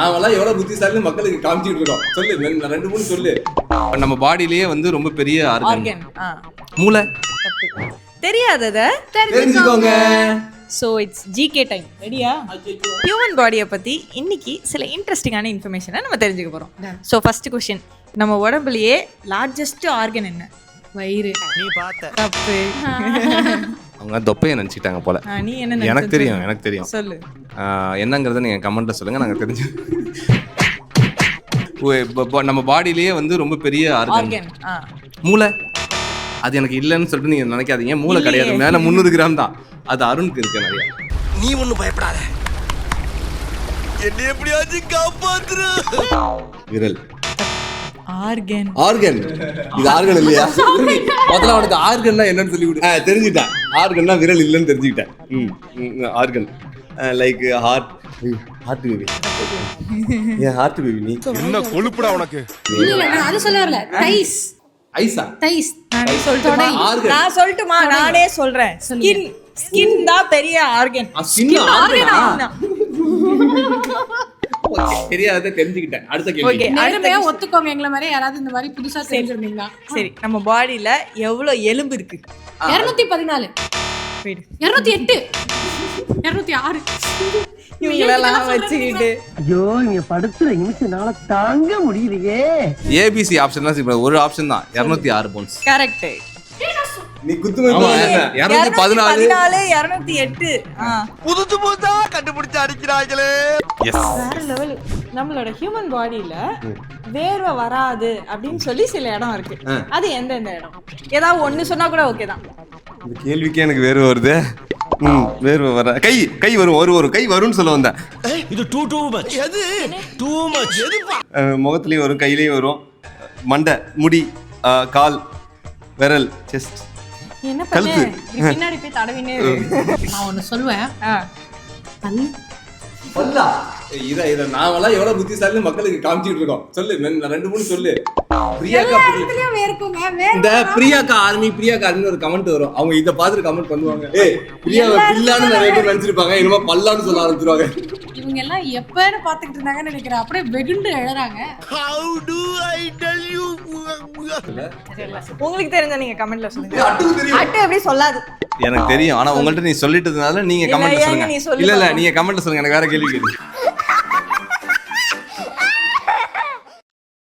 நாமெல்லாம் எவ்வளவு புத்திசாலி மக்களுக்கு காமிச்சிட்டு இருக்கோம். சொல்லு, ரெண்டு மூணு சொல்லு. நம்ம பாடியிலேயே வந்து ரொம்ப பெரிய ஆர்கன். மூளை. தெரியாதத தெரிஞ்சுக்கோங்க. So it's GK time. ரெடியா? ஹியூமன் பாடியை பத்தி இன்னைக்கு சில இன்ட்ரெஸ்டிங்கான இன்ஃபர்மேஷனை நம்ம தெரிஞ்சுக்க போறோம். சோ ஃபர்ஸ்ட் क्वेश्चन, நம்ம உடம்புலயே லார்ஜஸ்ட் ஆர்கன் என்ன? வயிறு. நீ பார்த்த தப்பு. அவங்க தொப்பையை நினைச்சிட்டாங்க போல. நீ என்ன? எனக்கு தெரியும். சொல்லு. என்னங்கறத நீங்க கமெண்ட்ல சொல்லுங்க, நாங்க தெரிஞ்சு. நம்ம பாடியிலேயே வந்து ரொம்ப பெரிய ஆர்கன். மூளை. அது எனக்கு இல்லைன்னு சொல்லிட்டு நீங்க நினைக்காதீங்க. மூளை கிடையாது, மேல 300 கிராம் தான். அது அருணுக்கு இருக்கு நிறைய. நீ ஒண்ணும் பயப்படாத, என்ன எப்படியாச்சும் காப்பாத்துரு. விரல். ஆர்கன். இது ஆர்கன் இல்லையா? முதல்ல அவனுக்கு ஆர்கன்னா என்னன்னு சொல்லி விடு. தெரிஞ்சுட்டேன். ஆர்கன்னா விரல் இல்லைன்னு தெரிஞ்சுக்கிட்டேன். Organ like heart baby. ஏன் ஹார்ட் பேபி? நீ என்ன கொழுப்புடா உனக்கு? இல்ல நான் அது சொல்ல வரல. டைஸ். ஐசா? டைஸ். நானே சொல்லட்டுமா? ஆர்கன். நான் சொல்லட்டுமா? நானே சொல்றேன். ஸ்கின் தான் பெரிய ஆர்கன். ஸ்கின் ஆர்கனா? தான். தெரியாத தெரிஞ்சுக்கிட்டேன். அடுத்த கேள்வி. ஓகே, நேர்மையா ஒத்துக்கோங்க. எங்கள மாதிரி யாராவது இந்த மாதிரி புதுசா தெரிஞ்சிருந்தீங்களா? சரி, நம்ம பாடியில எவ்வளவு எலும்பு இருக்கு? 214. 208. 206. இவங்களெல்லாம் வச்சுக்கிட்டு ஐயோ, இங்க படுத்துற நிமிஷம்னால தாங்க முடியலையே. ஏபிசி ஆப்ஷன்லாம் இப்ப ஒரு ஆப்ஷன் தான். 206 போன்ஸ். கரெக்ட். நீ குத்துமே 214 208. புதுசு புதுசா கண்டுபிடிச்சு அடிக்கிறாங்களே. எஸ். வேற லெவல். நம்மளோட ஹியூமன் பாடியில வேர்வை வராது அப்படின்னு சொல்லி சில இடம் இருக்கு. அது எந்தெந்த இடம்? ஏதாவது ஒண்ணு சொன்னா கூட ஓகே தான். இந்த கேள்விக்கே எனக்கு வேர்வை வருது. வேர்வை வர கை வரும் கை வரும்னு சொல்ல வந்தேன். இது டூ மச். எது டூ மச்? எது முகத்துலயும் வரும், கையிலயும் வரும். மண்டை, முடி, கால், விரல், செஸ்ட். என்ன பண்ணு? பின்னாடி போய் தடவினே இரு. நான் ஒன்னு சொல்லுவேன். பல். பல்லா? இத நாமெல்லாம் எவ்வளவு புத்திசாலி மக்களுக்கு காமிச்சிட்டு இருக்கோம். சொல்லு, ரெண்டு மூணு சொல்லு. பிரியாக்கா இந்த பிரியாக்கா ஆர்மின்னு ஒரு கமெண்ட் வரும். அவங்க இத பார்த்துட்டு கமெண்ட் பண்ணுவாங்க. பிரியாவை பில்லான்னு நிறைய பேர் நினைச்சிருப்பாங்க. இனிமே பல்லான்னு சொல்ல ஆரம்பிச்சிருவாங்க. இவங்க எல்லாம் எப்பன்னு பாத்துக்கிட்டு இருந்தாங்கன்னு நினைக்கிறேன். அப்படியே வெகுண்டு எழுறாங்க. How do I tell you? உங்களுக்கு தெரிஞ்சா நீங்க கமெண்ட்ல சொல்லுங்க. அட்டு எப்படி சொல்லாது? எனக்கு தெரியும், ஆனா உங்கள்ட்ட நீ சொல்லிட்டதுனால நீங்க கமெண்ட்ல சொல்லுங்க. இல்ல நீங்க கமெண்ட்ல சொல்லுங்க, எனக்கு வேற கேள்வி கேளு.